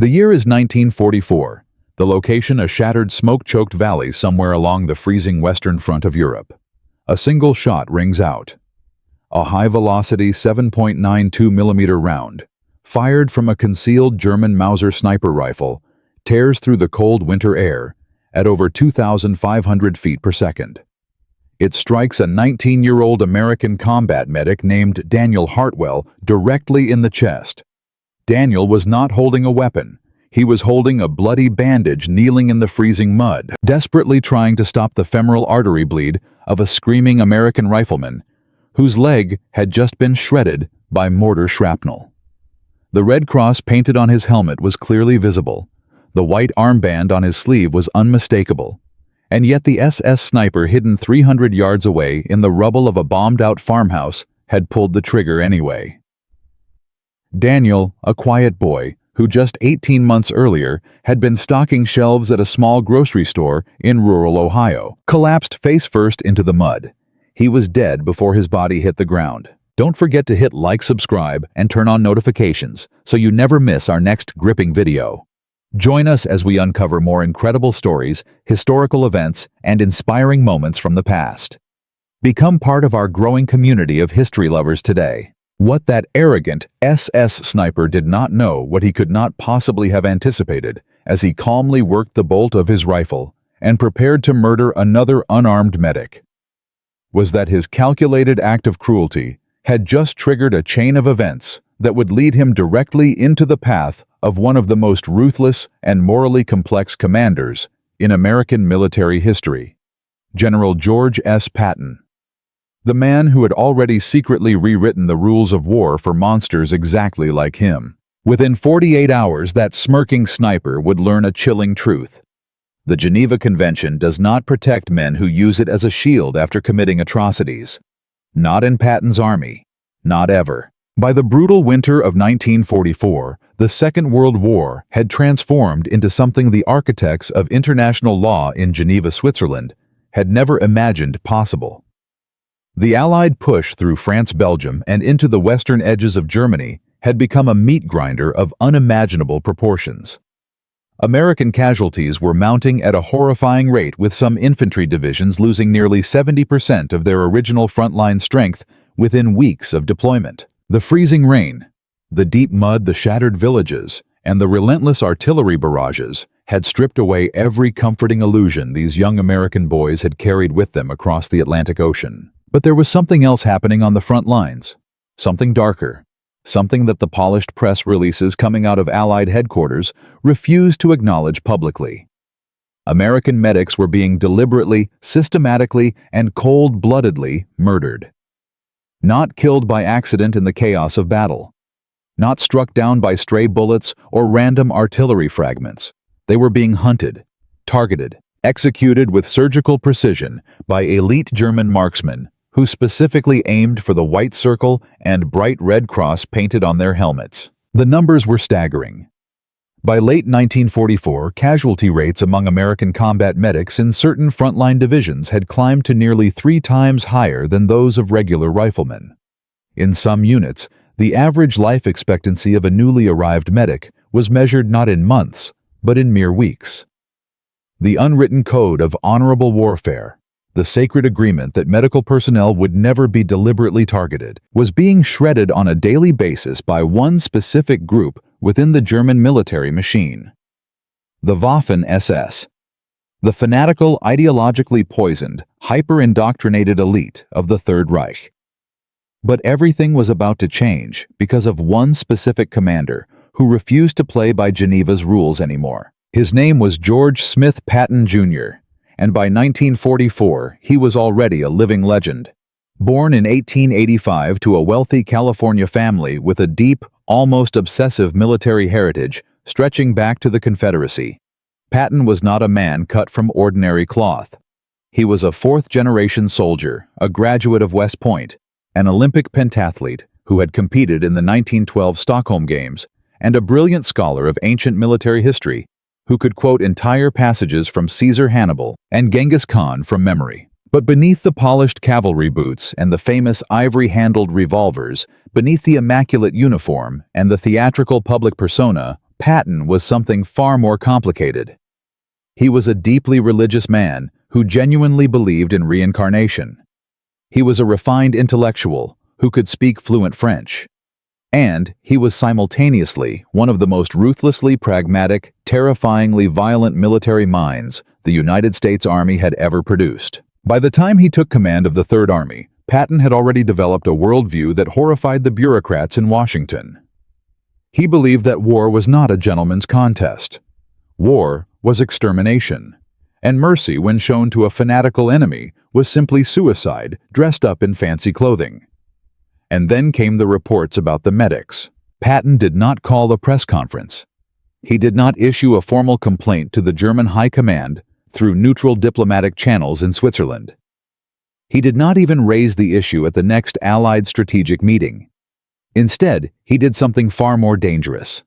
The year is 1944. The location a shattered smoke-choked valley somewhere along the freezing western front of Europe. A single shot rings out. A high-velocity 7.92mm round, fired from a concealed German Mauser sniper rifle, tears through the cold winter air at over 2,500 feet per second. It strikes a 19-year-old American combat medic named Daniel Hartwell directly in the chest. Daniel was not holding a weapon. He was holding a bloody bandage kneeling in the freezing mud, desperately trying to stop the femoral artery bleed of a screaming American rifleman whose leg had just been shredded by mortar shrapnel. The Red Cross painted on his helmet was clearly visible. The white armband on his sleeve was unmistakable. And yet the SS sniper hidden 300 yards away in the rubble of a bombed-out farmhouse had pulled the trigger anyway. Daniel, a quiet boy who just 18 months earlier had been stocking shelves at a small grocery store in rural Ohio, collapsed face first into the mud. He was dead before his body hit the ground. Don't forget to hit like, subscribe, and turn on notifications so you never miss our next gripping video. Join us as we uncover more incredible stories, historical events, and inspiring moments from the past. Become part of our growing community of history lovers today. What that arrogant SS sniper did not know what he could not possibly have anticipated as he calmly worked the bolt of his rifle and prepared to murder another unarmed medic was that his calculated act of cruelty had just triggered a chain of events that would lead him directly into the path of one of the most ruthless and morally complex commanders in American military history, General George S. Patton. The man who had already secretly rewritten the rules of war for monsters exactly like him. Within 48 hours, that smirking sniper would learn a chilling truth. The Geneva Convention does not protect men who use it as a shield after committing atrocities. Not in Patton's army. Not ever. By the brutal winter of 1944, the Second World War had transformed into something the architects of international law in Geneva, Switzerland, had never imagined possible. The Allied push through France, Belgium, and into the western edges of Germany had become a meat grinder of unimaginable proportions. American casualties were mounting at a horrifying rate, with some infantry divisions losing nearly 70% of their original frontline strength within weeks of deployment. The freezing rain, the deep mud, the shattered villages, and the relentless artillery barrages had stripped away every comforting illusion these young American boys had carried with them across the Atlantic Ocean. But there was something else happening on the front lines, something darker, something that the polished press releases coming out of Allied headquarters refused to acknowledge publicly. American medics were being deliberately, systematically, and cold-bloodedly murdered. Not killed by accident in the chaos of battle. Not struck down by stray bullets or random artillery fragments. They were being hunted, targeted, executed with surgical precision by elite German marksmen who specifically aimed for the white circle and bright red cross painted on their helmets. The numbers were staggering. By late 1944, casualty rates among American combat medics in certain frontline divisions had climbed to nearly 3 times higher than those of regular riflemen. In some units, the average life expectancy of a newly arrived medic was measured not in months, but in mere weeks. The unwritten code of honorable warfare, the sacred agreement that medical personnel would never be deliberately targeted, was being shredded on a daily basis by one specific group within the German military machine. The Waffen-SS. The fanatical, ideologically poisoned, hyper-indoctrinated elite of the Third Reich. But everything was about to change because of one specific commander who refused to play by Geneva's rules anymore. His name was George Smith Patton, Jr., and by 1944 he was already a living legend. Born in 1885 to a wealthy California family with a deep, almost obsessive military heritage stretching back to the Confederacy, Patton was not a man cut from ordinary cloth. He was a fourth-generation soldier, a graduate of West Point, an Olympic pentathlete who had competed in the 1912 Stockholm Games, and a brilliant scholar of ancient military history who could quote entire passages from Caesar Hannibal and Genghis Khan from memory. But beneath the polished cavalry boots and the famous ivory-handled revolvers, beneath the immaculate uniform and the theatrical public persona, Patton was something far more complicated. He was a deeply religious man who genuinely believed in reincarnation. He was a refined intellectual who could speak fluent French. And he was simultaneously one of the most ruthlessly pragmatic, terrifyingly violent military minds the United States Army had ever produced. By the time he took command of the Third Army, Patton had already developed a worldview that horrified the bureaucrats in Washington. He believed that war was not a gentleman's contest. War was extermination, and mercy when shown to a fanatical enemy was simply suicide dressed up in fancy clothing. And then came the reports about the medics. Patton did not call a press conference. He did not issue a formal complaint to the German High Command through neutral diplomatic channels in Switzerland. He did not even raise the issue at the next Allied strategic meeting. Instead, he did something far more dangerous.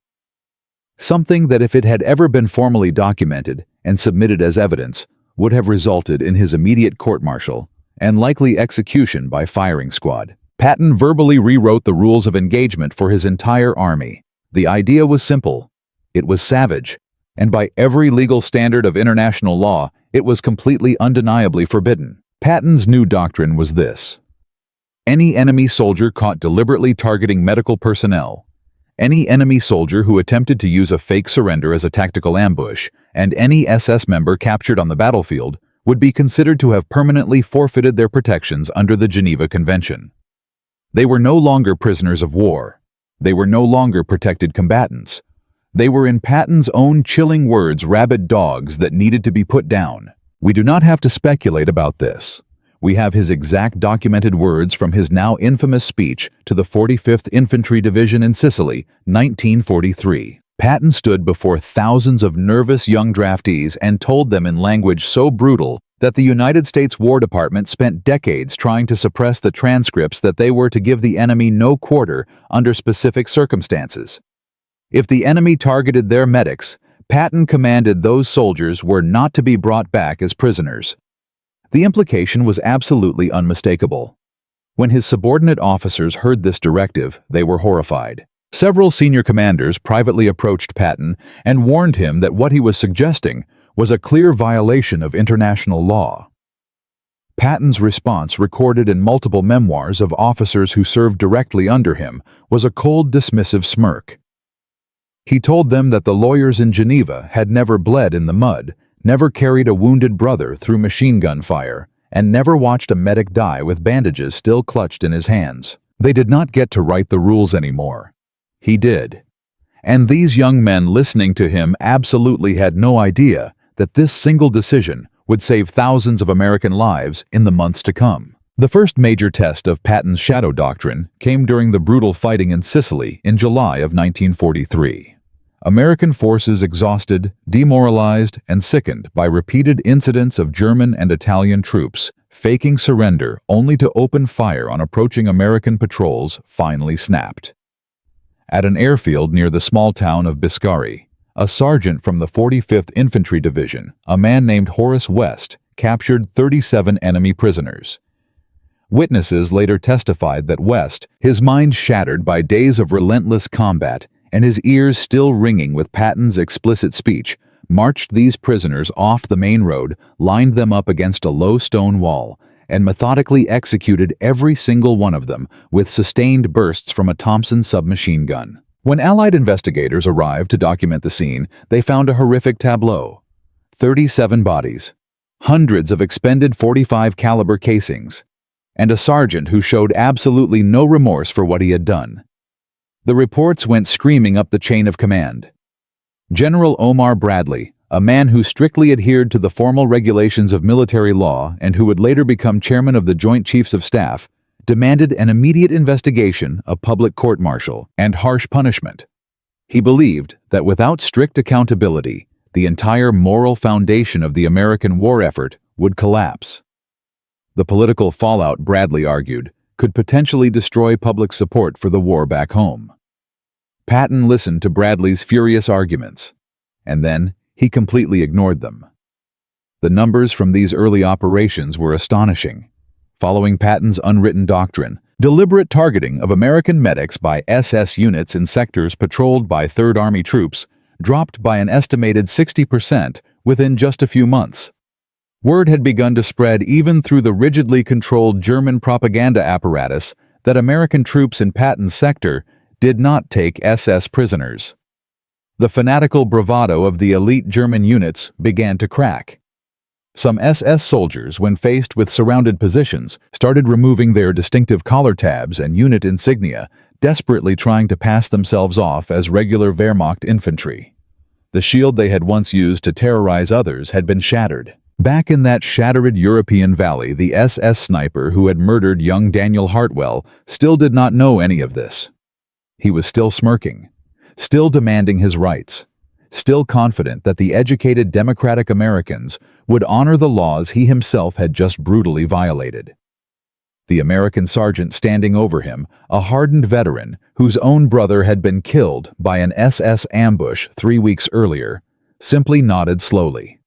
Something that, if it had ever been formally documented and submitted as evidence, would have resulted in his immediate court-martial and likely execution by firing squad. Patton verbally rewrote the rules of engagement for his entire army. The idea was simple. It was savage, and by every legal standard of international law, it was completely undeniably forbidden. Patton's new doctrine was this: any enemy soldier caught deliberately targeting medical personnel, any enemy soldier who attempted to use a fake surrender as a tactical ambush, and any SS member captured on the battlefield would be considered to have permanently forfeited their protections under the Geneva Convention. They were no longer prisoners of war. They were no longer protected combatants. They were, in Patton's own chilling words, rabid dogs that needed to be put down. We do not have to speculate about this. We have his exact documented words from his now infamous speech to the 45th Infantry Division in Sicily, 1943. Patton stood before thousands of nervous young draftees and told them in language so brutal that the United States War Department spent decades trying to suppress the transcripts that they were to give the enemy no quarter under specific circumstances. If the enemy targeted their medics, Patton commanded those soldiers were not to be brought back as prisoners. The implication was absolutely unmistakable. When his subordinate officers heard this directive, they were horrified. Several senior commanders privately approached Patton and warned him that what he was suggesting was a clear violation of international law. Patton's response, recorded in multiple memoirs of officers who served directly under him, was a cold, dismissive smirk. He told them that the lawyers in Geneva had never bled in the mud, never carried a wounded brother through machine gun fire, and never watched a medic die with bandages still clutched in his hands. They did not get to write the rules anymore. He did. And these young men listening to him absolutely had no idea that this single decision would save thousands of American lives in the months to come. The first major test of Patton's shadow doctrine came during the brutal fighting in Sicily in July of 1943. American forces exhausted, demoralized, and sickened by repeated incidents of German and Italian troops faking surrender only to open fire on approaching American patrols finally snapped. At an airfield near the small town of Biscari, a sergeant from the 45th Infantry Division, a man named Horace West, captured 37 enemy prisoners. Witnesses later testified that West, his mind shattered by days of relentless combat and his ears still ringing with Patton's explicit speech, marched these prisoners off the main road, lined them up against a low stone wall, and methodically executed every single one of them with sustained bursts from a Thompson submachine gun. When Allied investigators arrived to document the scene, they found a horrific tableau. 37 bodies, hundreds of expended .45 caliber casings, and a sergeant who showed absolutely no remorse for what he had done. The reports went screaming up the chain of command. General Omar Bradley, a man who strictly adhered to the formal regulations of military law and who would later become chairman of the Joint Chiefs of Staff, demanded an immediate investigation, a public court-martial, and harsh punishment. He believed that without strict accountability, the entire moral foundation of the American war effort would collapse. The political fallout, Bradley argued, could potentially destroy public support for the war back home. Patton listened to Bradley's furious arguments, and then he completely ignored them. The numbers from these early operations were astonishing. Following Patton's unwritten doctrine, deliberate targeting of American medics by SS units in sectors patrolled by Third Army troops dropped by an estimated 60% within just a few months. Word had begun to spread even through the rigidly controlled German propaganda apparatus that American troops in Patton's sector did not take SS prisoners. The fanatical bravado of the elite German units began to crack. Some SS soldiers, when faced with surrounded positions, started removing their distinctive collar tabs and unit insignia, desperately trying to pass themselves off as regular Wehrmacht infantry. The shield they had once used to terrorize others had been shattered. Back in that shattered European valley, the SS sniper who had murdered young Daniel Hartwell still did not know any of this. He was still smirking, still demanding his rights, still confident that the educated democratic Americans would honor the laws he himself had just brutally violated. The American sergeant standing over him, a hardened veteran whose own brother had been killed by an SS ambush 3 weeks earlier, simply nodded slowly.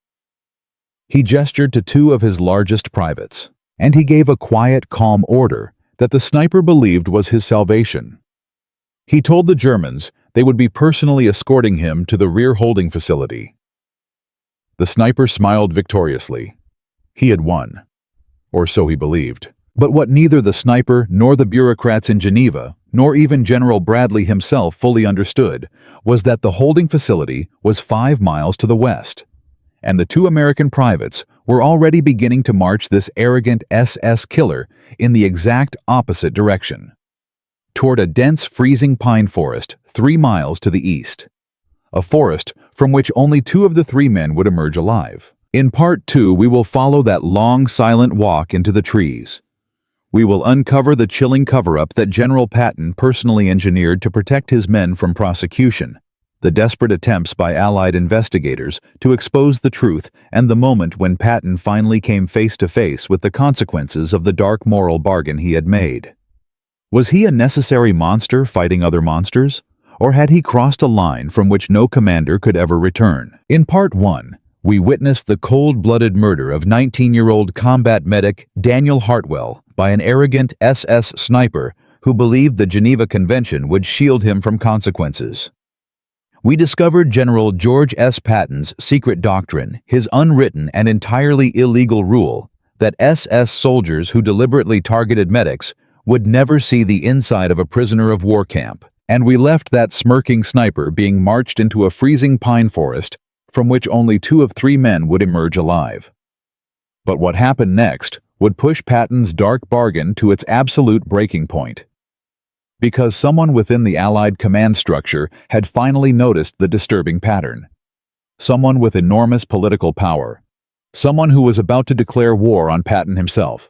He gestured to two of his largest privates, and he gave a quiet, calm order that the sniper believed was his salvation. He told the Germans they would be personally escorting him to the rear holding facility. The sniper smiled victoriously. He had won, or so he believed. But what neither the sniper nor the bureaucrats in Geneva, nor even General Bradley himself fully understood, was that the holding facility was 5 miles to the west, and the two American privates were already beginning to march this arrogant SS killer in the exact opposite direction, toward a dense freezing pine forest 3 miles to the east, a forest from which only 2 of the 3 men would emerge alive. In part 2, we will follow that long, silent walk into the trees. We will uncover the chilling cover-up that General Patton personally engineered to protect his men from prosecution, the desperate attempts by Allied investigators to expose the truth, and the moment when Patton finally came face to face with the consequences of the dark moral bargain he had made. Was he a necessary monster fighting other monsters, or had he crossed a line from which no commander could ever return? In Part 1, we witnessed the cold-blooded murder of 19-year-old combat medic Daniel Hartwell by an arrogant SS sniper who believed the Geneva Convention would shield him from consequences. We discovered General George S. Patton's secret doctrine, his unwritten and entirely illegal rule that SS soldiers who deliberately targeted medics would never see the inside of a prisoner of war camp, and we left that smirking sniper being marched into a freezing pine forest from which only 2 of 3 men would emerge alive. But what happened next would push Patton's dark bargain to its absolute breaking point. Because someone within the Allied command structure had finally noticed the disturbing pattern. Someone with enormous political power. Someone who was about to declare war on Patton himself.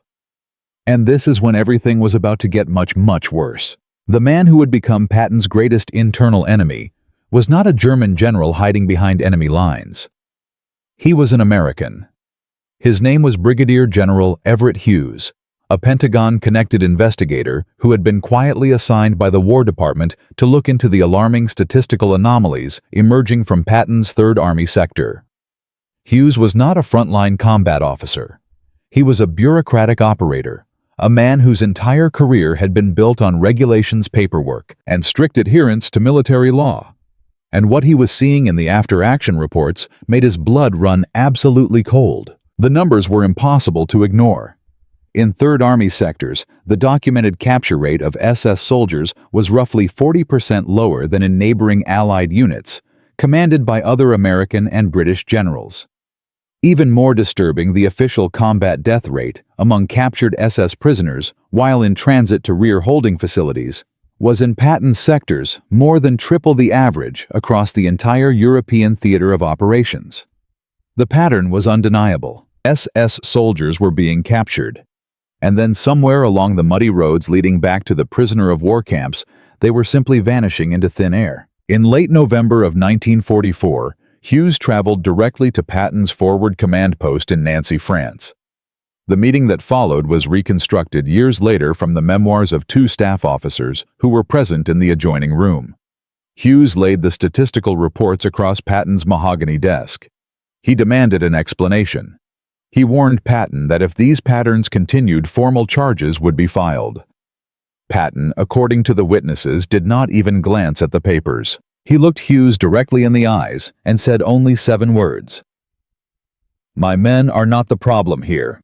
And this is when everything was about to get much, much worse. The man who would become Patton's greatest internal enemy was not a German general hiding behind enemy lines. He was an American. His name was Brigadier General Everett Hughes, a Pentagon-connected investigator who had been quietly assigned by the War Department to look into the alarming statistical anomalies emerging from Patton's Third Army sector. Hughes was not a frontline combat officer. He was a bureaucratic operator, a man whose entire career had been built on regulations paperwork and strict adherence to military law. And what he was seeing in the after-action reports made his blood run absolutely cold. The numbers were impossible to ignore. In Third Army sectors, the documented capture rate of SS soldiers was roughly 40% lower than in neighboring Allied units, commanded by other American and British generals. Even more disturbing, the official combat death rate among captured SS prisoners while in transit to rear holding facilities was in Patton's sectors more than triple the average across the entire European theater of operations. The pattern was undeniable. SS soldiers were being captured, and then somewhere along the muddy roads leading back to the prisoner of war camps, they were simply vanishing into thin air. In late November of 1944, Hughes traveled directly to Patton's forward command post in Nancy, France. The meeting that followed was reconstructed years later from the memoirs of 2 staff officers who were present in the adjoining room. Hughes laid the statistical reports across Patton's mahogany desk. He demanded an explanation. He warned Patton that if these patterns continued, formal charges would be filed. Patton, according to the witnesses, did not even glance at the papers. He looked Hughes directly in the eyes and said only 7 words. "My men are not the problem here."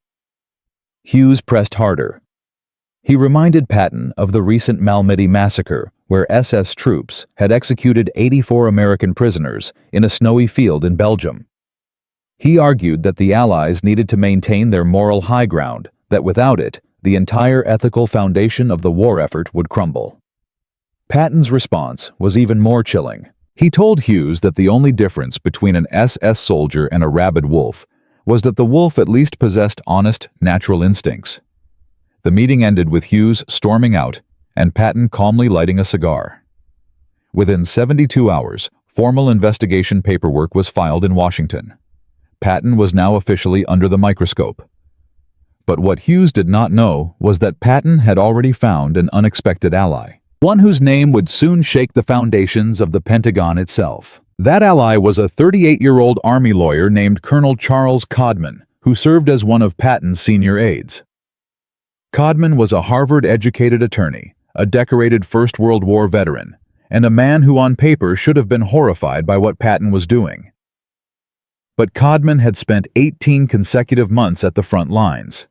Hughes pressed harder. He reminded Patton of the recent Malmedy massacre, where SS troops had executed 84 American prisoners in a snowy field in Belgium. He argued that the Allies needed to maintain their moral high ground, that without it, the entire ethical foundation of the war effort would crumble. Patton's response was even more chilling. He told Hughes that the only difference between an SS soldier and a rabid wolf was that the wolf at least possessed honest, natural instincts. The meeting ended with Hughes storming out and Patton calmly lighting a cigar. Within 72 hours, formal investigation paperwork was filed in Washington. Patton was now officially under the microscope. But what Hughes did not know was that Patton had already found an unexpected ally, one whose name would soon shake the foundations of the Pentagon itself. That ally was a 38-year-old Army lawyer named Colonel Charles Codman, who served as one of Patton's senior aides. Codman was a Harvard-educated attorney, a decorated First World War veteran, and a man who on paper should have been horrified by what Patton was doing. But Codman had spent 18 consecutive months at the front lines.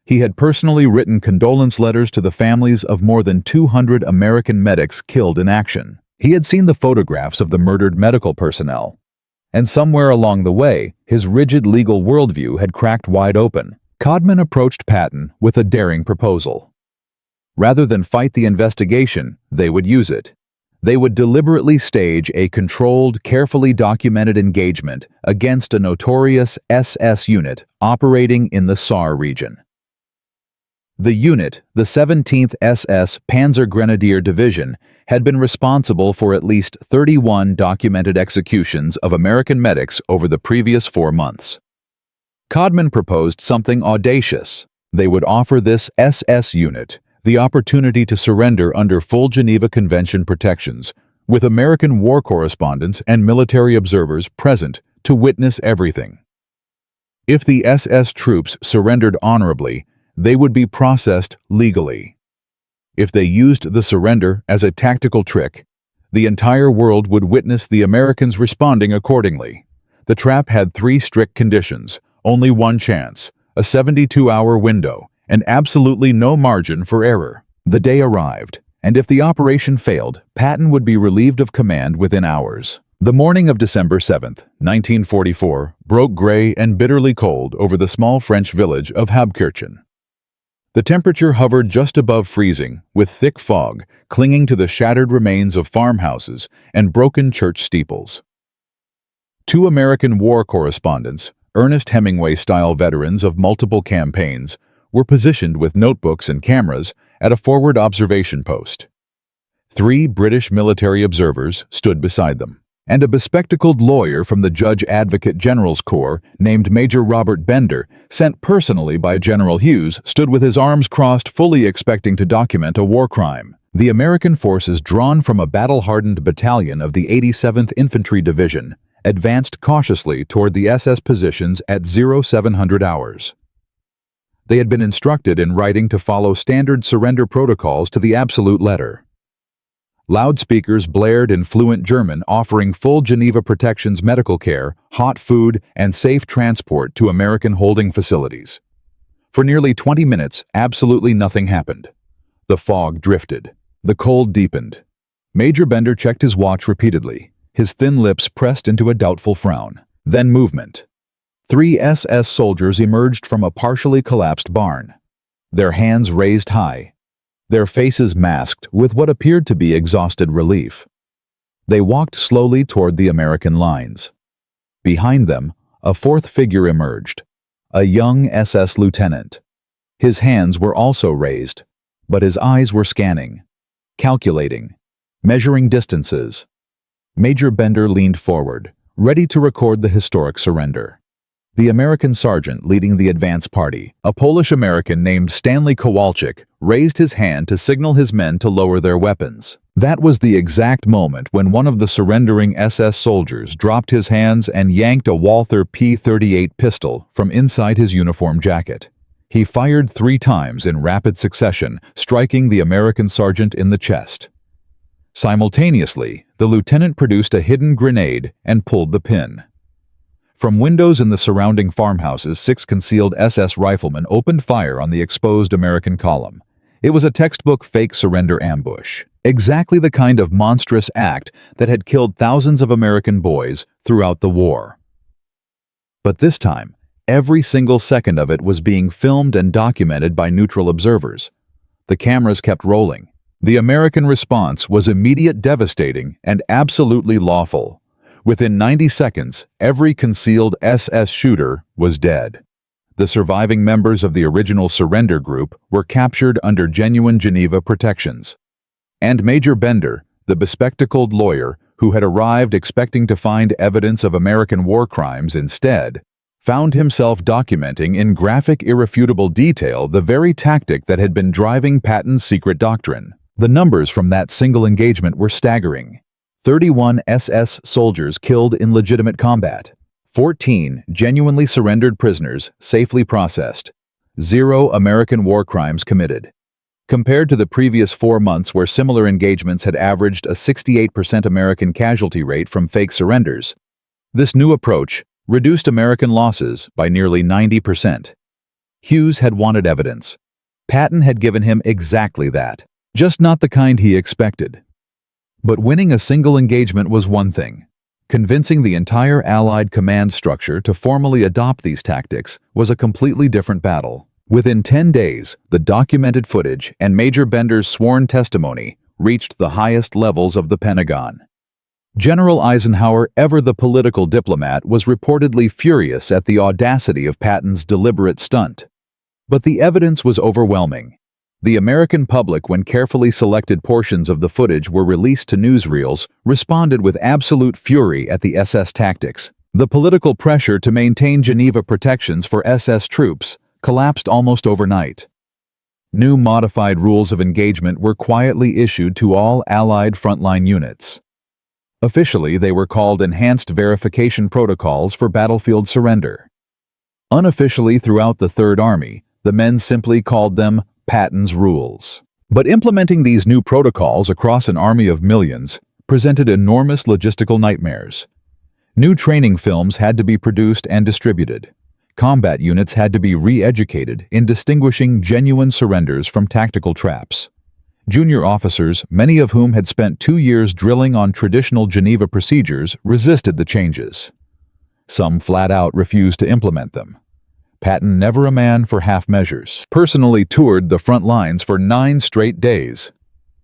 He had personally written condolence letters to the families of more than 200 American medics killed in action. He had seen the photographs of the murdered medical personnel. And somewhere along the way, his rigid legal worldview had cracked wide open. Codman approached Patton with a daring proposal. Rather than fight the investigation, they would use it. They would deliberately stage a controlled, carefully documented engagement against a notorious SS unit operating in the Saar region. The unit, the 17th SS Panzer Grenadier Division, had been responsible for at least 31 documented executions of American medics over the previous 4 months. Codman proposed something audacious. They would offer this SS unit the opportunity to surrender under full Geneva Convention protections, with American war correspondents and military observers present to witness everything. If the SS troops surrendered honorably, they would be processed legally. If they used the surrender as a tactical trick, the entire world would witness the Americans responding accordingly. The trap had 3 strict conditions: only one chance, a 72-hour window, and absolutely no margin for error. The day arrived, and if the operation failed, Patton would be relieved of command within hours. The morning of December 7, 1944, broke gray and bitterly cold over the small French village of Habkirchen. The temperature hovered just above freezing, with thick fog clinging to the shattered remains of farmhouses and broken church steeples. 2 American war correspondents, Ernest Hemingway-style veterans of multiple campaigns, were positioned with notebooks and cameras at a forward observation post. 3 British military observers stood beside them, and a bespectacled lawyer from the Judge Advocate General's Corps named Major Robert Bender, sent personally by General Hughes, stood with his arms crossed, fully expecting to document a war crime. The American forces, drawn from a battle-hardened battalion of the 87th Infantry Division, advanced cautiously toward the SS positions at 0700 hours. They had been instructed in writing to follow standard surrender protocols to the absolute letter. Loudspeakers blared in fluent German, offering full Geneva protections, medical care, hot food, and safe transport to American holding facilities. For nearly 20 minutes, absolutely nothing happened. The fog drifted. The cold deepened. Major Bender checked his watch repeatedly, his thin lips pressed into a doubtful frown. Then movement. 3 SS soldiers emerged from a partially collapsed barn, their hands raised high, their faces masked with what appeared to be exhausted relief. They walked slowly toward the American lines. Behind them, a 4th figure emerged, a young SS lieutenant. His hands were also raised, but his eyes were scanning, calculating, measuring distances. Major Bender leaned forward, ready to record the historic surrender. The American sergeant leading the advance party, a Polish-American named Stanley Kowalczyk, raised his hand to signal his men to lower their weapons. That was the exact moment when one of the surrendering SS soldiers dropped his hands and yanked a Walther P-38 pistol from inside his uniform jacket. He fired 3 times in rapid succession, striking the American sergeant in the chest. Simultaneously, the lieutenant produced a hidden grenade and pulled the pin. From windows in the surrounding farmhouses, 6 concealed SS riflemen opened fire on the exposed American column. It was a textbook fake surrender ambush, exactly the kind of monstrous act that had killed thousands of American boys throughout the war. But this time, every single second of it was being filmed and documented by neutral observers. The cameras kept rolling. The American response was immediate, devastating, and absolutely lawful. Within 90 seconds, every concealed SS shooter was dead. The surviving members of the original surrender group were captured under genuine Geneva protections. And Major Bender, the bespectacled lawyer who had arrived expecting to find evidence of American war crimes instead, found himself documenting in graphic, irrefutable detail the very tactic that had been driving Patton's secret doctrine. The numbers from that single engagement were staggering. 31 SS soldiers killed in legitimate combat. 14 genuinely surrendered prisoners safely processed. 0 American war crimes committed. Compared to the previous 4 months where similar engagements had averaged a 68% American casualty rate from fake surrenders, this new approach reduced American losses by nearly 90%. Hughes had wanted evidence. Patton had given him exactly that, just not the kind he expected. But winning a single engagement was one thing. Convincing the entire Allied command structure to formally adopt these tactics was a completely different battle. Within 10 days, the documented footage and Major Bender's sworn testimony reached the highest levels of the Pentagon. General Eisenhower, ever the political diplomat, was reportedly furious at the audacity of Patton's deliberate stunt. But the evidence was overwhelming. The American public, when carefully selected portions of the footage were released to newsreels, responded with absolute fury at the SS tactics. The political pressure to maintain Geneva protections for SS troops collapsed almost overnight. New modified rules of engagement were quietly issued to all Allied frontline units. Officially, they were called Enhanced Verification Protocols for Battlefield Surrender. Unofficially, throughout the Third Army, the men simply called them Patton's Rules. But implementing these new protocols across an army of millions presented enormous logistical nightmares. New training films had to be produced and distributed. Combat units had to be re-educated in distinguishing genuine surrenders from tactical traps. Junior officers, many of whom had spent 2 years drilling on traditional Geneva procedures, resisted the changes. Some flat out refused to implement them. Patton, never a man for half measures, personally toured the front lines for 9 straight days.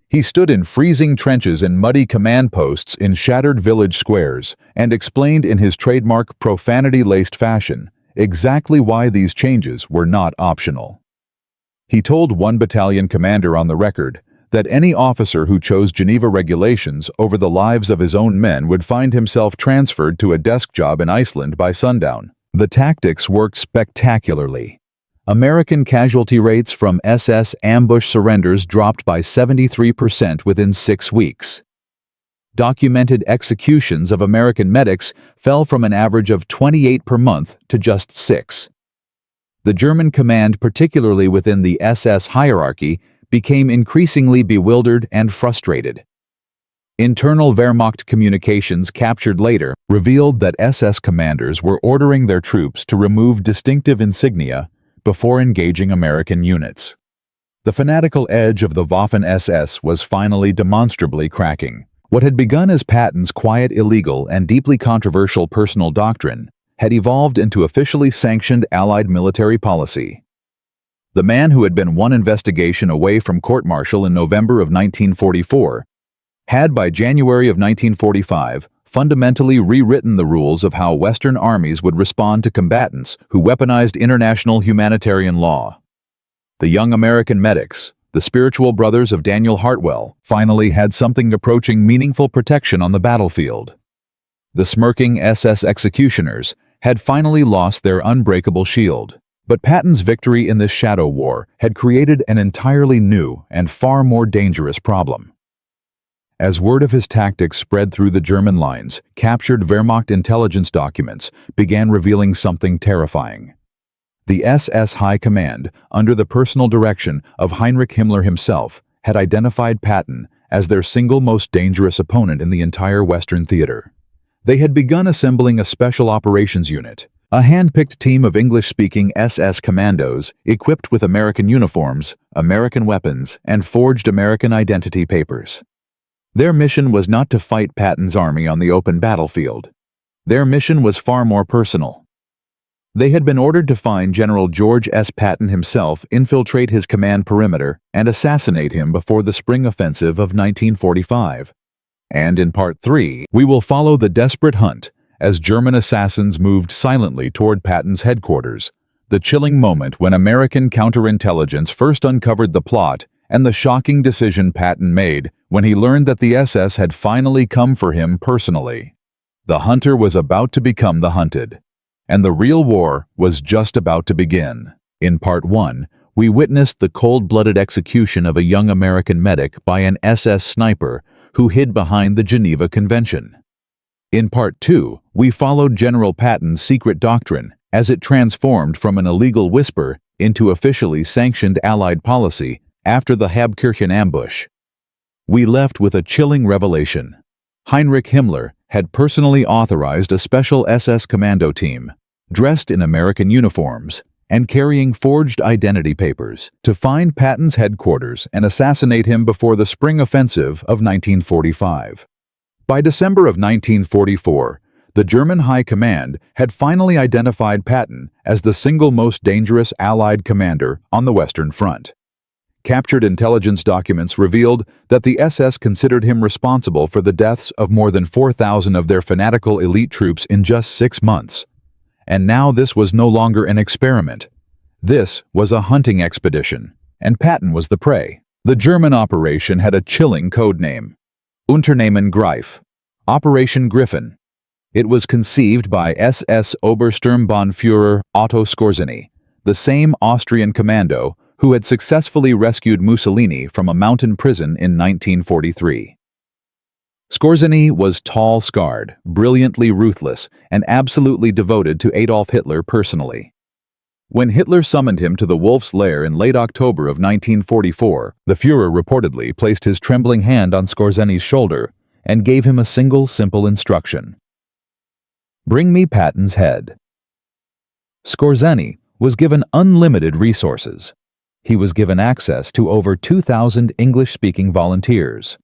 He stood in freezing trenches and muddy command posts in shattered village squares and explained in his trademark profanity-laced fashion exactly why these changes were not optional. He told one battalion commander on the record that any officer who chose Geneva regulations over the lives of his own men would find himself transferred to a desk job in Iceland by sundown. The tactics worked spectacularly. American casualty rates from SS ambush surrenders dropped by 73% within 6 weeks. Documented executions of American medics fell from an average of 28 per month to just 6. The German command, particularly within the SS hierarchy, became increasingly bewildered and frustrated. Internal Wehrmacht communications captured later revealed that SS commanders were ordering their troops to remove distinctive insignia before engaging American units. The fanatical edge of the Waffen-SS was finally demonstrably cracking. What had begun as Patton's quiet, illegal, and deeply controversial personal doctrine had evolved into officially sanctioned Allied military policy. The man who had been one investigation away from court-martial in November of 1944 had by January of 1945 fundamentally rewritten the rules of how Western armies would respond to combatants who weaponized international humanitarian law. The young American medics, the spiritual brothers of Daniel Hartwell, finally had something approaching meaningful protection on the battlefield. The smirking SS executioners had finally lost their unbreakable shield. But Patton's victory in this shadow war had created an entirely new and far more dangerous problem. As word of his tactics spread through the German lines, captured Wehrmacht intelligence documents began revealing something terrifying. The SS High Command, under the personal direction of Heinrich Himmler himself, had identified Patton as their single most dangerous opponent in the entire Western theater. They had begun assembling a special operations unit, a hand-picked team of English-speaking SS commandos equipped with American uniforms, American weapons, and forged American identity papers. Their mission was not to fight Patton's army on the open battlefield. Their mission was far more personal. They had been ordered to find General George S. Patton himself, infiltrate his command perimeter, and assassinate him before the spring offensive of 1945. And in Part 3, we will follow the desperate hunt as German assassins moved silently toward Patton's headquarters, the chilling moment when American counterintelligence first uncovered the plot and the shocking decision Patton made when he learned that the SS had finally come for him personally. The hunter was about to become the hunted, and the real war was just about to begin. In Part 1, we witnessed the cold-blooded execution of a young American medic by an SS sniper who hid behind the Geneva Convention. In Part 2, we followed General Patton's secret doctrine as it transformed from an illegal whisper into officially sanctioned Allied policy after the Habkirchen ambush. We left with a chilling revelation. Heinrich Himmler had personally authorized a special SS commando team, dressed in American uniforms and carrying forged identity papers, to find Patton's headquarters and assassinate him before the spring offensive of 1945. By December of 1944, the German High Command had finally identified Patton as the single most dangerous Allied commander on the Western Front. Captured intelligence documents revealed that the SS considered him responsible for the deaths of more than 4,000 of their fanatical elite troops in just 6 months. And now this was no longer an experiment. This was a hunting expedition, and Patton was the prey. The German operation had a chilling code name: Unternehmen Greif, Operation Griffin. It was conceived by SS Obersturmbannführer Otto Skorzeny, the same Austrian commando who had successfully rescued Mussolini from a mountain prison in 1943. Skorzeny was tall-scarred, brilliantly ruthless, and absolutely devoted to Adolf Hitler personally. When Hitler summoned him to the Wolf's Lair in late October of 1944, the Führer reportedly placed his trembling hand on Skorzeny's shoulder and gave him a single simple instruction: "Bring me Patton's head." Skorzeny was given unlimited resources. He was given access to over 2,000 English-speaking volunteers.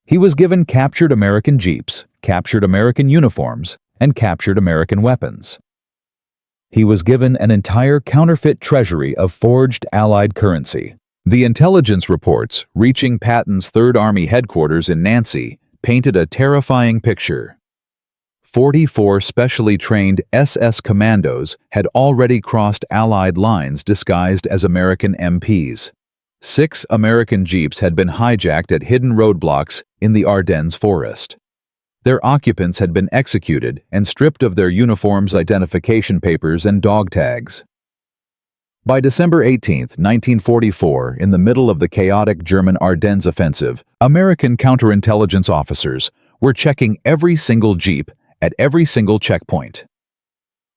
He was given captured American jeeps, captured American uniforms, and captured American weapons. He was given an entire counterfeit treasury of forged Allied currency. The intelligence reports reaching Patton's Third Army headquarters in Nancy painted a terrifying picture. 44 specially trained SS commandos had already crossed Allied lines disguised as American MPs. 6 American jeeps had been hijacked at hidden roadblocks in the Ardennes forest. Their occupants had been executed and stripped of their uniforms, identification papers, and dog tags. By December 18, 1944, in the middle of the chaotic German Ardennes offensive, American counterintelligence officers were checking every single jeep at every single checkpoint.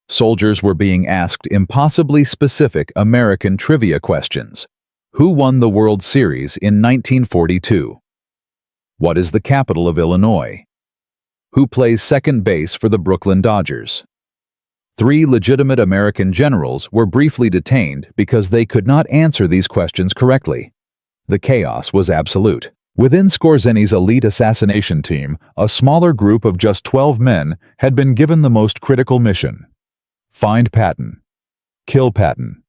Soldiers were being asked impossibly specific American trivia questions. Who won the World Series in 1942? What is the capital of Illinois? Who plays second base for the Brooklyn Dodgers? 3 legitimate American generals were briefly detained because they could not answer these questions correctly. The chaos was absolute. Within Skorzeny's elite assassination team, a smaller group of just 12 men had been given the most critical mission: find Patton. Kill Patton.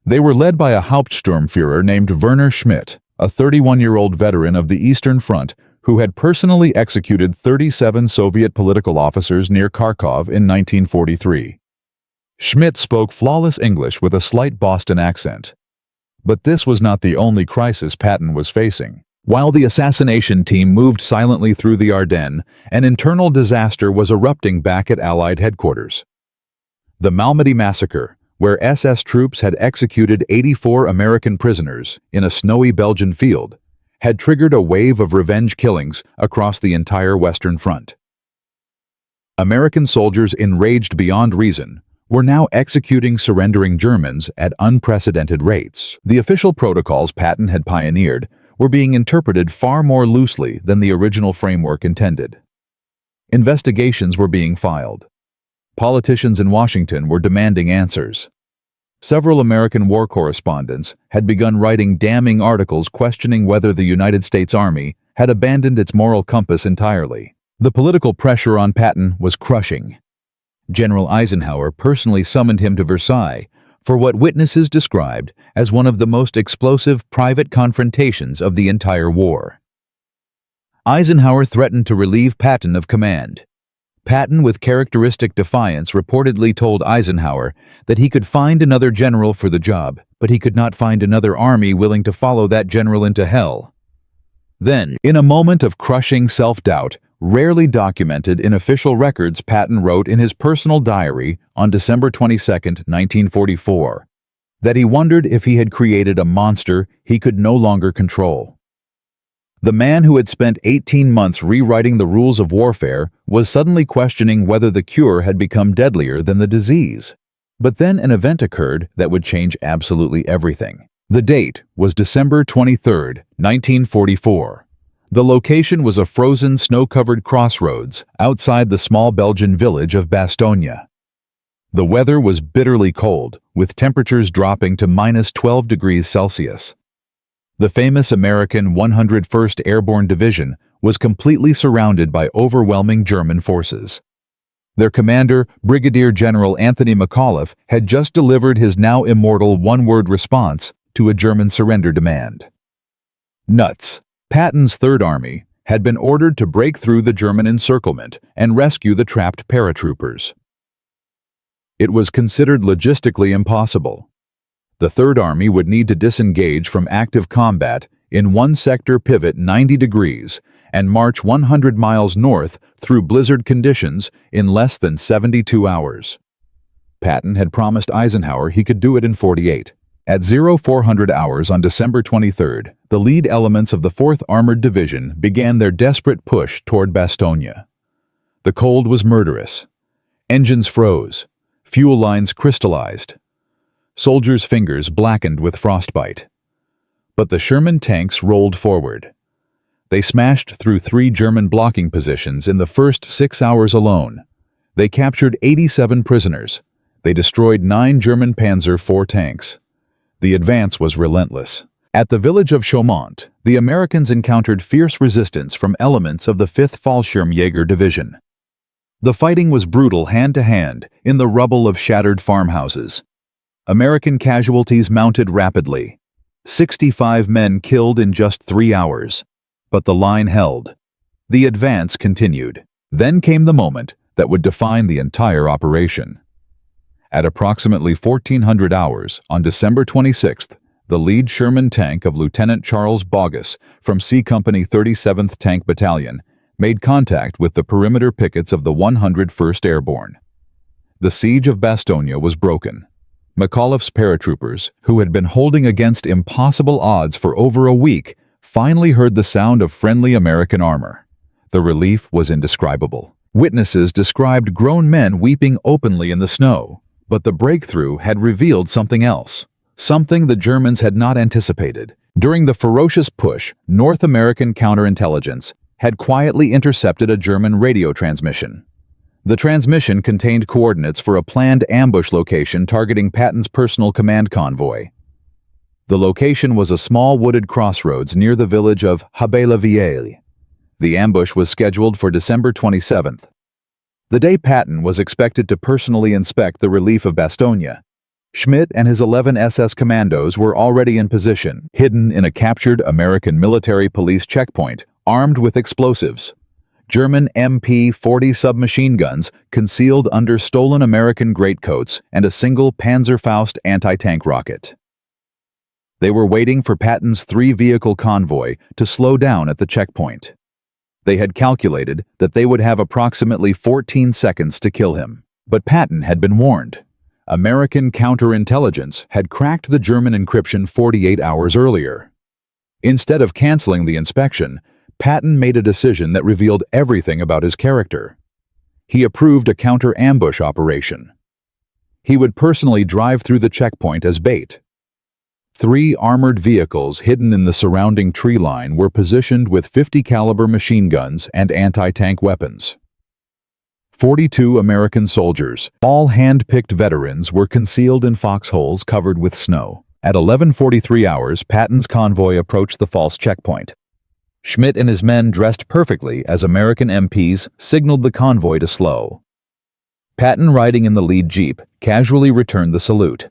They were led by a Hauptsturmführer named Werner Schmidt, a 31-year-old veteran of the Eastern Front who had personally executed 37 Soviet political officers near Kharkov in 1943. Schmidt spoke flawless English with a slight Boston accent. But this was not the only crisis Patton was facing. While the assassination team moved silently through the Ardennes, an internal disaster was erupting back at Allied headquarters. The Malmedy massacre, where SS troops had executed 84 American prisoners in a snowy Belgian field, had triggered a wave of revenge killings across the entire Western Front. American soldiers, enraged beyond reason, were now executing surrendering Germans at unprecedented rates. The official protocols Patton had pioneered were being interpreted far more loosely than the original framework intended. Investigations were being filed. Politicians in Washington were demanding answers. Several American war correspondents had begun writing damning articles questioning whether the United States Army had abandoned its moral compass entirely. The political pressure on Patton was crushing. General Eisenhower personally summoned him to Versailles for what witnesses described as one of the most explosive private confrontations of the entire war. Eisenhower threatened to relieve Patton of command. Patton, with characteristic defiance, reportedly told Eisenhower that he could find another general for the job, but he could not find another army willing to follow that general into hell. Then, in a moment of crushing self-doubt, rarely documented in official records, Patton wrote in his personal diary on December 22, 1944, that he wondered if he had created a monster he could no longer control. The man who had spent 18 months rewriting the rules of warfare was suddenly questioning whether the cure had become deadlier than the disease. But then an event occurred that would change absolutely everything. The date was December 23, 1944. The location was a frozen, snow-covered crossroads outside the small Belgian village of Bastogne. The weather was bitterly cold, with temperatures dropping to -12 degrees Celsius. The famous American 101st Airborne Division was completely surrounded by overwhelming German forces. Their commander, Brigadier General Anthony McAuliffe, had just delivered his now immortal one-word response to a German surrender demand. Nuts. Patton's Third Army had been ordered to break through the German encirclement and rescue the trapped paratroopers. It was considered logistically impossible. The Third Army would need to disengage from active combat in one sector, pivot 90 degrees, and march 100 miles north through blizzard conditions in less than 72 hours. Patton had promised Eisenhower he could do it in 48. At 0400 hours on December 23rd, the lead elements of the 4th Armored Division began their desperate push toward Bastogne. The cold was murderous. Engines froze. Fuel lines crystallized. Soldiers' fingers blackened with frostbite. But the Sherman tanks rolled forward. They smashed through 3 German blocking positions in the first 6 hours alone. They captured 87 prisoners. They destroyed 9 German Panzer IV tanks. The advance was relentless. At the village of Chaumont, the Americans encountered fierce resistance from elements of the 5th Fallschirmjäger Division. The fighting was brutal hand-to-hand in the rubble of shattered farmhouses. American casualties mounted rapidly. 65 men killed in just 3 hours. But the line held. The advance continued. Then came the moment that would define the entire operation. At approximately 1400 hours, on December 26th, the lead Sherman tank of Lieutenant Charles Bogus from C Company 37th Tank Battalion made contact with the perimeter pickets of the 101st Airborne. The siege of Bastogne was broken. McAuliffe's paratroopers, who had been holding against impossible odds for over a week, finally heard the sound of friendly American armor. The relief was indescribable. Witnesses described grown men weeping openly in the snow. But the breakthrough had revealed something else, something the Germans had not anticipated. During the ferocious push, North American counterintelligence had quietly intercepted a German radio transmission. The transmission contained coordinates for a planned ambush location targeting Patton's personal command convoy. The location was a small wooded crossroads near the village of Habe-la-Vieille. The ambush was scheduled for December 27th. The day Patton was expected to personally inspect the relief of Bastogne, Schmidt and his 11 SS commandos were already in position, hidden in a captured American military police checkpoint, armed with explosives. German MP-40 submachine guns concealed under stolen American greatcoats and a single Panzerfaust anti-tank rocket. They were waiting for Patton's 3-vehicle convoy to slow down at the checkpoint. They had calculated that they would have approximately 14 seconds to kill him. But Patton had been warned. American counterintelligence had cracked the German encryption 48 hours earlier. Instead of canceling the inspection, Patton made a decision that revealed everything about his character. He approved a counter-ambush operation. He would personally drive through the checkpoint as bait. 3 armored vehicles hidden in the surrounding tree line were positioned with 50 caliber machine guns and anti-tank weapons. 42 American soldiers, all hand-picked veterans, were concealed in foxholes covered with snow. At 11:43 hours, Patton's convoy approached the false checkpoint. Schmidt and his men, dressed perfectly as American MPs, signaled the convoy to slow. Patton, riding in the lead jeep, casually returned the salute.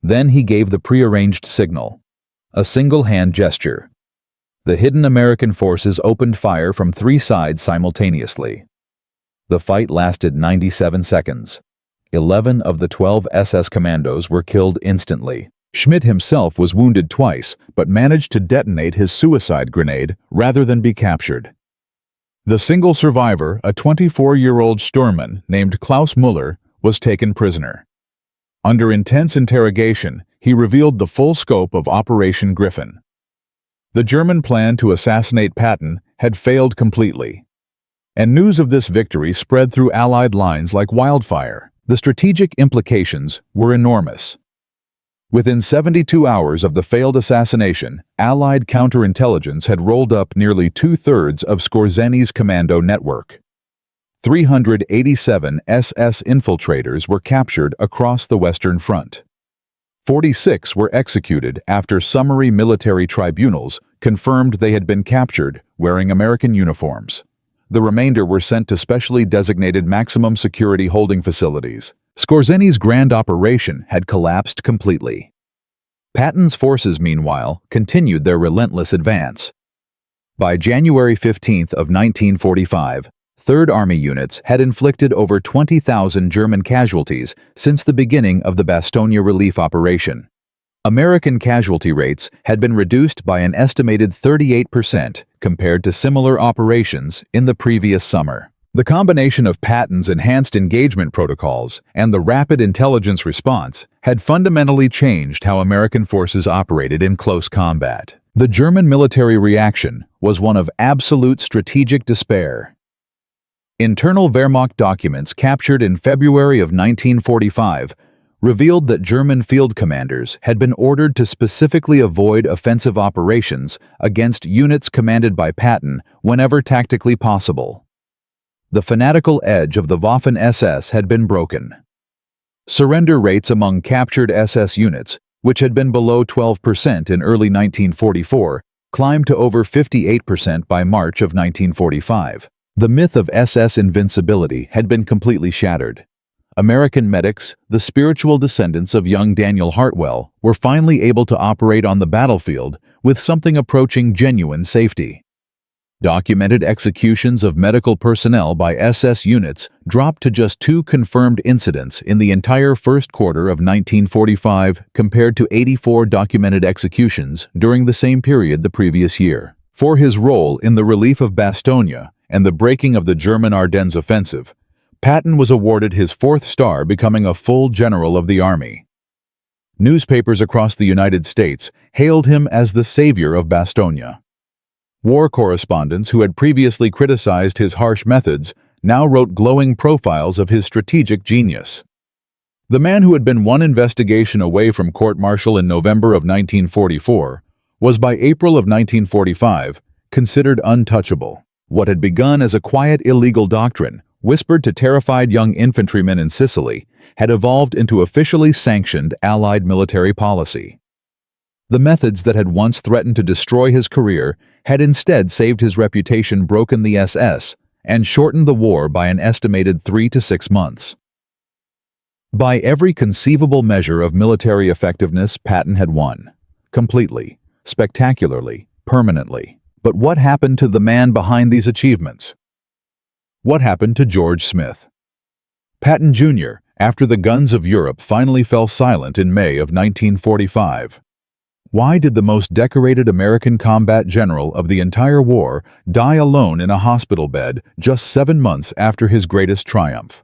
Then he gave the prearranged signal, a single hand gesture. The hidden American forces opened fire from 3 sides simultaneously. The fight lasted 97 seconds. 11 of the 12 SS commandos were killed instantly. Schmidt himself was wounded twice, but managed to detonate his suicide grenade rather than be captured. The single survivor, a 24-year-old Sturmman named Klaus Müller, was taken prisoner. Under intense interrogation, he revealed the full scope of Operation Griffin. The German plan to assassinate Patton had failed completely, and news of this victory spread through Allied lines like wildfire. The strategic implications were enormous. Within 72 hours of the failed assassination, Allied counterintelligence had rolled up nearly 2/3 of Skorzeny's commando network. 387 SS infiltrators were captured across the Western Front. 46 were executed after summary military tribunals confirmed they had been captured wearing American uniforms. The remainder were sent to specially designated maximum security holding facilities. Skorzeny's grand operation had collapsed completely. Patton's forces, meanwhile, continued their relentless advance. By January 15th of 1945, Third Army units had inflicted over 20,000 German casualties since the beginning of the Bastogne relief operation. American casualty rates had been reduced by an estimated 38% compared to similar operations in the previous summer. The combination of Patton's enhanced engagement protocols and the rapid intelligence response had fundamentally changed how American forces operated in close combat. The German military reaction was one of absolute strategic despair. Internal Wehrmacht documents captured in February of 1945 revealed that German field commanders had been ordered to specifically avoid offensive operations against units commanded by Patton whenever tactically possible. The fanatical edge of the Waffen-SS had been broken. Surrender rates among captured SS units, which had been below 12% in early 1944, climbed to over 58% by March of 1945. The myth of SS invincibility had been completely shattered. American medics, the spiritual descendants of young Daniel Hartwell, were finally able to operate on the battlefield with something approaching genuine safety. Documented executions of medical personnel by SS units dropped to just 2 confirmed incidents in the entire first quarter of 1945 compared to 84 documented executions during the same period the previous year. For his role in the relief of Bastogne and the breaking of the German Ardennes offensive, Patton was awarded his 4th star, becoming a full general of the army. Newspapers across the United States hailed him as the savior of Bastogne. War correspondents who had previously criticized his harsh methods now wrote glowing profiles of his strategic genius. The man who had been one investigation away from court-martial in November of 1944 was by April of 1945 considered untouchable. What had begun as a quiet illegal doctrine, whispered to terrified young infantrymen in Sicily, had evolved into officially sanctioned Allied military policy. The methods that had once threatened to destroy his career had instead saved his reputation, broken the SS, and shortened the war by an estimated 3 to 6 months. By every conceivable measure of military effectiveness, Patton had won. Completely, spectacularly, permanently. But what happened to the man behind these achievements? What happened to George Smith? Patton Jr., after the guns of Europe finally fell silent in May of 1945. Why did the most decorated American combat general of the entire war die alone in a hospital bed just 7 months after his greatest triumph?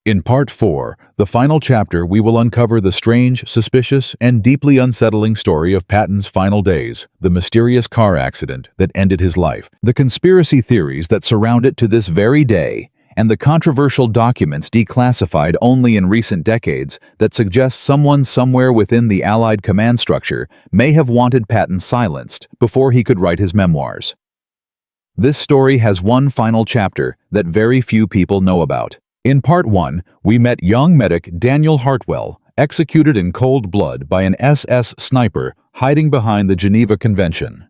In Part 4, the final chapter, we will uncover the strange, suspicious, and deeply unsettling story of Patton's final days, the mysterious car accident that ended his life, the conspiracy theories that surround it to this very day, and the controversial documents declassified only in recent decades that suggest someone somewhere within the Allied command structure may have wanted Patton silenced before he could write his memoirs. This story has one final chapter that very few people know about. In Part 1, we met young medic Daniel Hartwell, executed in cold blood by an SS sniper hiding behind the Geneva Convention.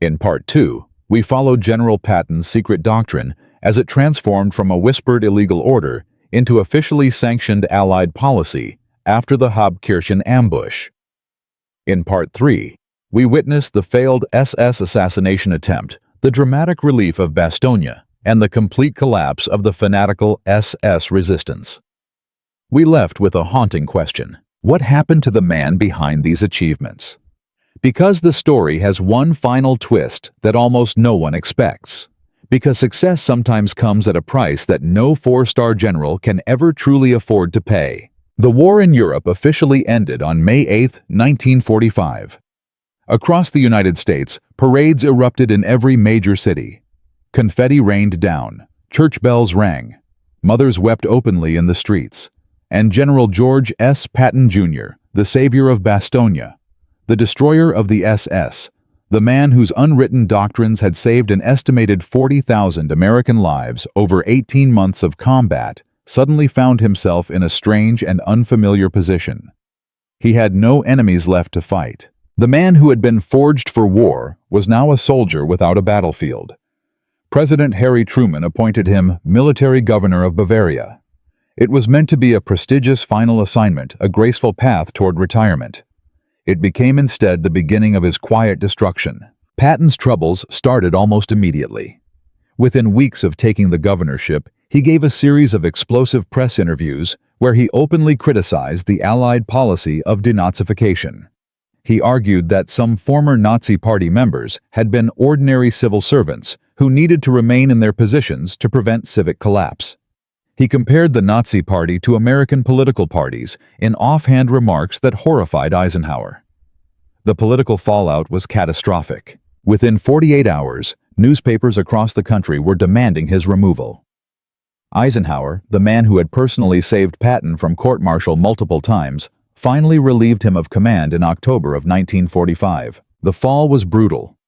In Part 2, we followed General Patton's secret doctrine as it transformed from a whispered illegal order into officially sanctioned Allied policy after the Hauptkirchen ambush. In Part 3, we witnessed the failed SS assassination attempt, the dramatic relief of Bastogne, and the complete collapse of the fanatical SS resistance. We left with a haunting question. What happened to the man behind these achievements? Because the story has one final twist that almost no one expects. Because success sometimes comes at a price that no four-star general can ever truly afford to pay. The war in Europe officially ended on May 8, 1945. Across the United States, parades erupted in every major city. Confetti rained down, church bells rang, mothers wept openly in the streets, and General George S. Patton, Jr., the savior of Bastogne, the destroyer of the SS, the man whose unwritten doctrines had saved an estimated 40,000 American lives over 18 months of combat, suddenly found himself in a strange and unfamiliar position. He had no enemies left to fight. The man who had been forged for war was now a soldier without a battlefield. President Harry Truman appointed him military governor of Bavaria. It was meant to be a prestigious final assignment, a graceful path toward retirement. It became instead the beginning of his quiet destruction. Patton's troubles started almost immediately. Within weeks of taking the governorship, he gave a series of explosive press interviews where he openly criticized the Allied policy of denazification. He argued that some former Nazi Party members had been ordinary civil servants who needed to remain in their positions to prevent civic collapse. He compared the Nazi Party to American political parties in offhand remarks that horrified Eisenhower. The political fallout was catastrophic. Within 48 hours, newspapers across the country were demanding his removal. Eisenhower, the man who had personally saved Patton from court-martial multiple times, finally relieved him of command in October of 1945. The fall was brutal.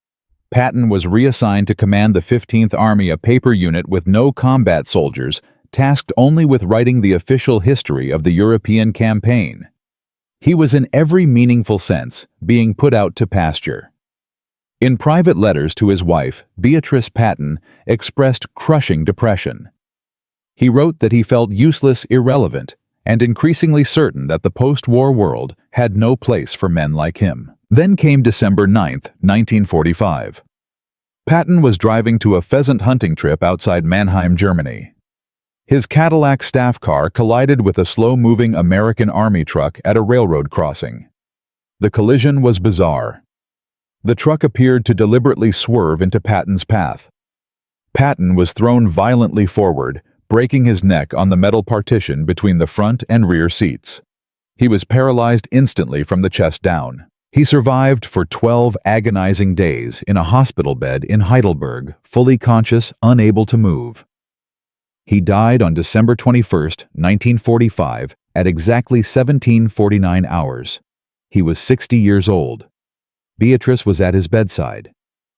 Patton was reassigned to command the 15th Army, a paper unit with no combat soldiers, tasked only with writing the official history of the European campaign. He was in every meaningful sense being put out to pasture. In private letters to his wife, Beatrice Patton expressed crushing depression. He wrote that he felt useless, irrelevant, and increasingly certain that the post-war world had no place for men like him. Then came December 9, 1945. Patton was driving to a pheasant hunting trip outside Mannheim, Germany. His Cadillac staff car collided with a slow-moving American Army truck at a railroad crossing. The collision was bizarre. The truck appeared to deliberately swerve into Patton's path. Patton was thrown violently forward, breaking his neck on the metal partition between the front and rear seats. He was paralyzed instantly from the chest down. He survived for 12 agonizing days in a hospital bed in Heidelberg, fully conscious, unable to move. He died on December 21, 1945, at exactly 17:49 hours. He was 60 years old. Beatrice was at his bedside.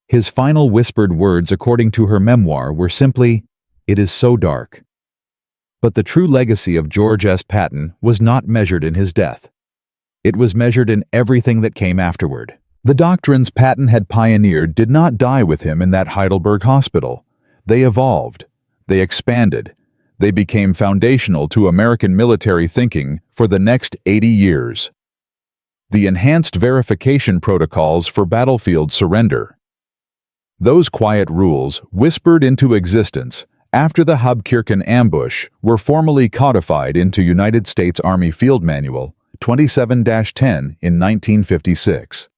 His final whispered words, according to her memoir, were simply, "It is so dark." But the true legacy of George S. Patton was not measured in his death. It was measured in everything that came afterward. The doctrines Patton had pioneered did not die with him in that Heidelberg hospital. They evolved. They expanded. They became foundational to American military thinking for the next 80 years. The enhanced verification protocols for battlefield surrender. Those quiet rules, whispered into existence after the Hauptkirchen ambush, were formally codified into United States Army Field Manual 27-10 in 1956.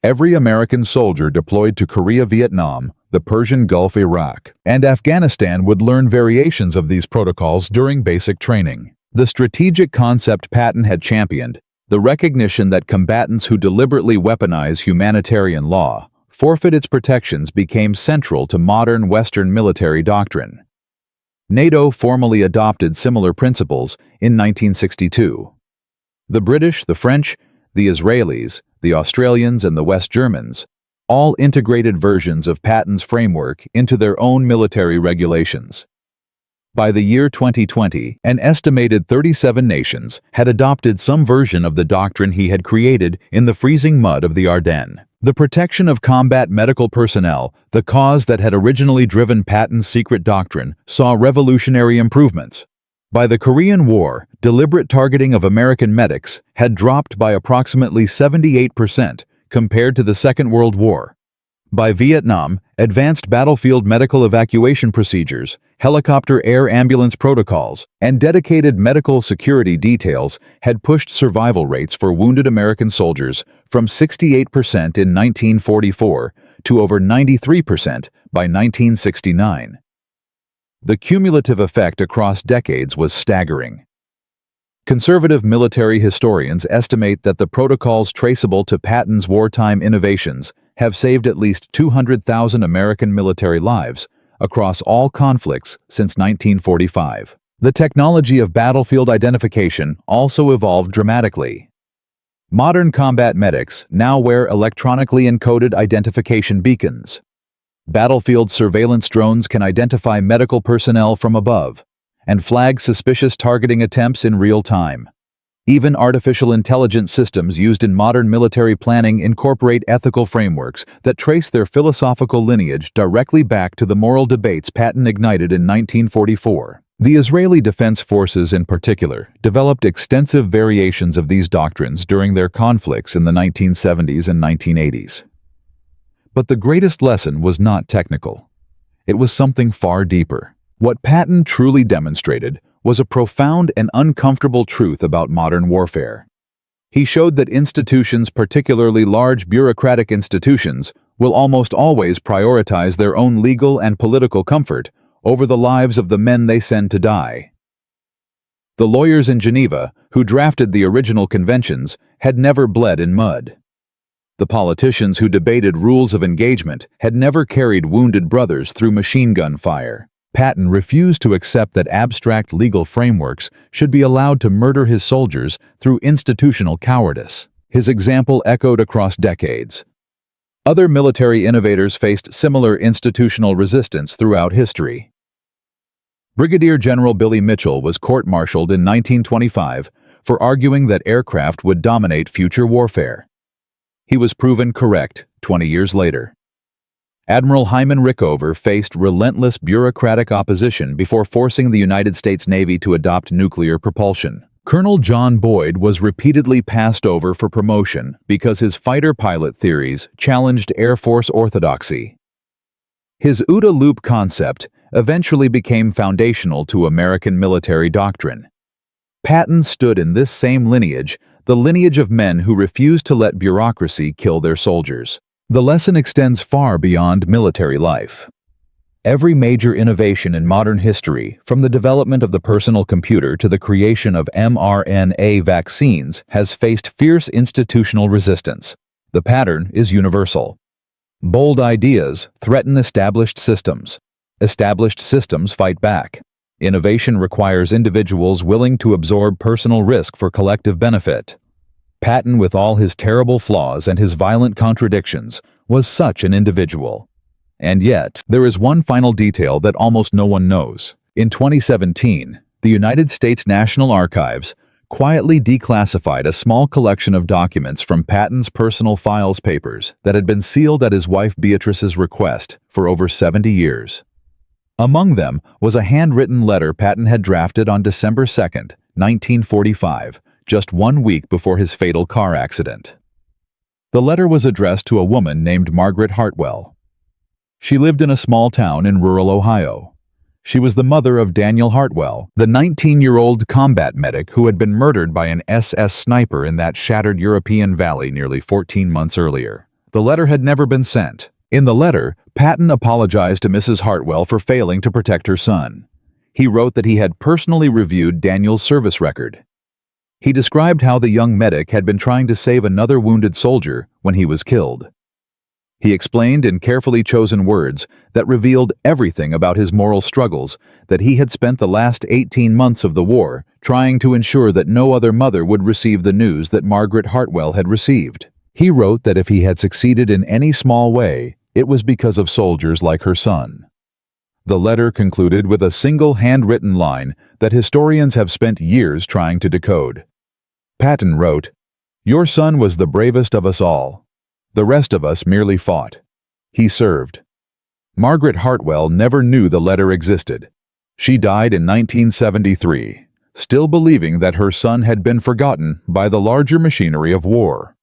Every American soldier deployed to Korea, Vietnam, the Persian Gulf, Iraq, and Afghanistan would learn variations of these protocols during basic training. The strategic concept Patton had championed, the recognition that combatants who deliberately weaponize humanitarian law forfeit its protections, became central to modern Western military doctrine. NATO formally adopted similar principles in 1962. The British, the French, the Israelis, the Australians, and the West Germans all integrated versions of Patton's framework into their own military regulations. By the year 2020, an estimated 37 nations had adopted some version of the doctrine he had created in the freezing mud of the Ardennes. The protection of combat medical personnel, the cause that had originally driven Patton's secret doctrine, saw revolutionary improvements. By the Korean War, deliberate targeting of American medics had dropped by approximately 78% compared to the Second World War. By Vietnam, advanced battlefield medical evacuation procedures, helicopter air ambulance protocols, and dedicated medical security details had pushed survival rates for wounded American soldiers from 68% in 1944 to over 93% by 1969. The cumulative effect across decades was staggering. Conservative military historians estimate that the protocols traceable to Patton's wartime innovations have saved at least 200,000 American military lives across all conflicts since 1945. The technology of battlefield identification also evolved dramatically. Modern combat medics now wear electronically encoded identification beacons. Battlefield surveillance drones can identify medical personnel from above and flag suspicious targeting attempts in real time. Even artificial intelligence systems used in modern military planning incorporate ethical frameworks that trace their philosophical lineage directly back to the moral debates Patton ignited in 1944. The Israeli Defense Forces in particular developed extensive variations of these doctrines during their conflicts in the 1970s and 1980s. But the greatest lesson was not technical. It was something far deeper. What Patton truly demonstrated was a profound and uncomfortable truth about modern warfare. He showed that institutions, particularly large bureaucratic institutions, will almost always prioritize their own legal and political comfort over the lives of the men they send to die. The lawyers in Geneva, who drafted the original conventions, had never bled in mud. The politicians who debated rules of engagement had never carried wounded brothers through machine gun fire. Patton refused to accept that abstract legal frameworks should be allowed to murder his soldiers through institutional cowardice. His example echoed across decades. Other military innovators faced similar institutional resistance throughout history. Brigadier General Billy Mitchell was court-martialed in 1925 for arguing that aircraft would dominate future warfare. He was proven correct 20 years later. Admiral Hyman Rickover faced relentless bureaucratic opposition before forcing the United States Navy to adopt nuclear propulsion. Colonel John Boyd was repeatedly passed over for promotion because his fighter pilot theories challenged Air Force orthodoxy. His OODA loop concept eventually became foundational to American military doctrine. Patton stood in this same lineage, the lineage of men who refused to let bureaucracy kill their soldiers. The lesson extends far beyond military life. Every major innovation in modern history, from the development of the personal computer to the creation of mRNA vaccines, has faced fierce institutional resistance. The pattern is universal. Bold ideas threaten established systems. Established systems fight back. Innovation requires individuals willing to absorb personal risk for collective benefit. Patton, with all his terrible flaws and his violent contradictions, was such an individual. And yet, there is one final detail that almost no one knows. In 2017, the United States National Archives quietly declassified a small collection of documents from Patton's personal files papers that had been sealed at his wife Beatrice's request for over 70 years. Among them was a handwritten letter Patton had drafted on December 2, 1945, just 1 week before his fatal car accident. The letter was addressed to a woman named Margaret Hartwell. She lived in a small town in rural Ohio. She was the mother of Daniel Hartwell, the 19-year-old combat medic who had been murdered by an SS sniper in that shattered European valley nearly 14 months earlier. The letter had never been sent. In the letter, Patton apologized to Mrs. Hartwell for failing to protect her son. He wrote that he had personally reviewed Daniel's service record. He described how the young medic had been trying to save another wounded soldier when he was killed. He explained in carefully chosen words that revealed everything about his moral struggles, that he had spent the last 18 months of the war trying to ensure that no other mother would receive the news that Margaret Hartwell had received. He wrote that if he had succeeded in any small way, it was because of soldiers like her son. The letter concluded with a single handwritten line that historians have spent years trying to decode. Patton wrote, "Your son was the bravest of us all. The rest of us merely fought. He served." Margaret Hartwell never knew the letter existed. She died in 1973, still believing that her son had been forgotten by the larger machinery of war.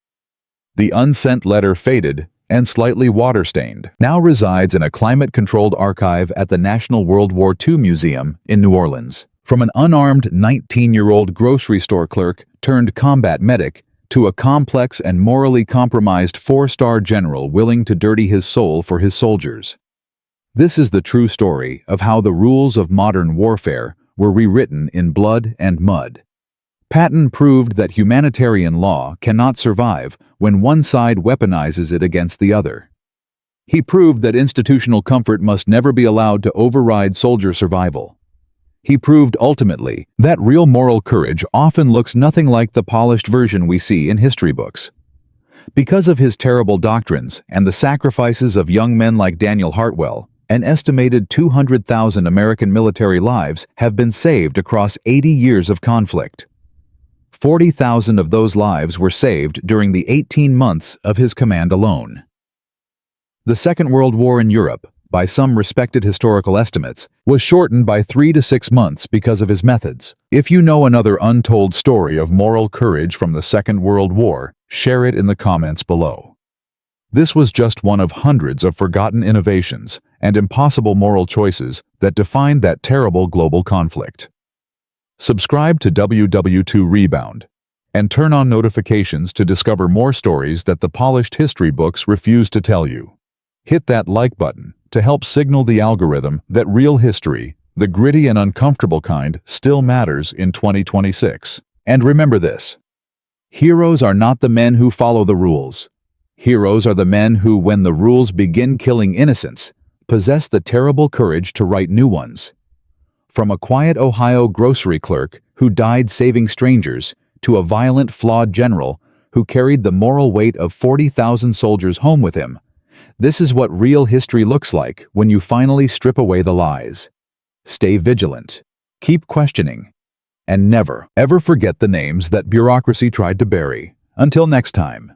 The unsent letter faded and slightly water-stained, now resides in a climate-controlled archive at the National World War II Museum in New Orleans. From an unarmed 19-year-old grocery store clerk turned combat medic to a complex and morally compromised 4-star general willing to dirty his soul for his soldiers. This is the true story of how the rules of modern warfare were rewritten in blood and mud. Patton proved that humanitarian law cannot survive when one side weaponizes it against the other. He proved that institutional comfort must never be allowed to override soldier survival. He proved ultimately that real moral courage often looks nothing like the polished version we see in history books. Because of his terrible doctrines and the sacrifices of young men like Daniel Hartwell, an estimated 200,000 American military lives have been saved across 80 years of conflict. 40,000 of those lives were saved during the 18 months of his command alone. The Second World War in Europe, by some respected historical estimates, was shortened by 3 to 6 months because of his methods. If you know another untold story of moral courage from the Second World War, share it in the comments below. This was just one of hundreds of forgotten innovations and impossible moral choices that defined that terrible global conflict. Subscribe to WW2 Rebound and turn on notifications to discover more stories that the polished history books refuse to tell you. Hit that like button to help signal the algorithm that real history, the gritty and uncomfortable kind, still matters in 2026. And remember this: heroes are not the men who follow the rules. Heroes are the men who, when the rules begin killing innocents, possess the terrible courage to write new ones. From a quiet Ohio grocery clerk who died saving strangers to a violent, flawed general who carried the moral weight of 40,000 soldiers home with him, this is what real history looks like when you finally strip away the lies. Stay vigilant, keep questioning, and never, ever forget the names that bureaucracy tried to bury. Until next time.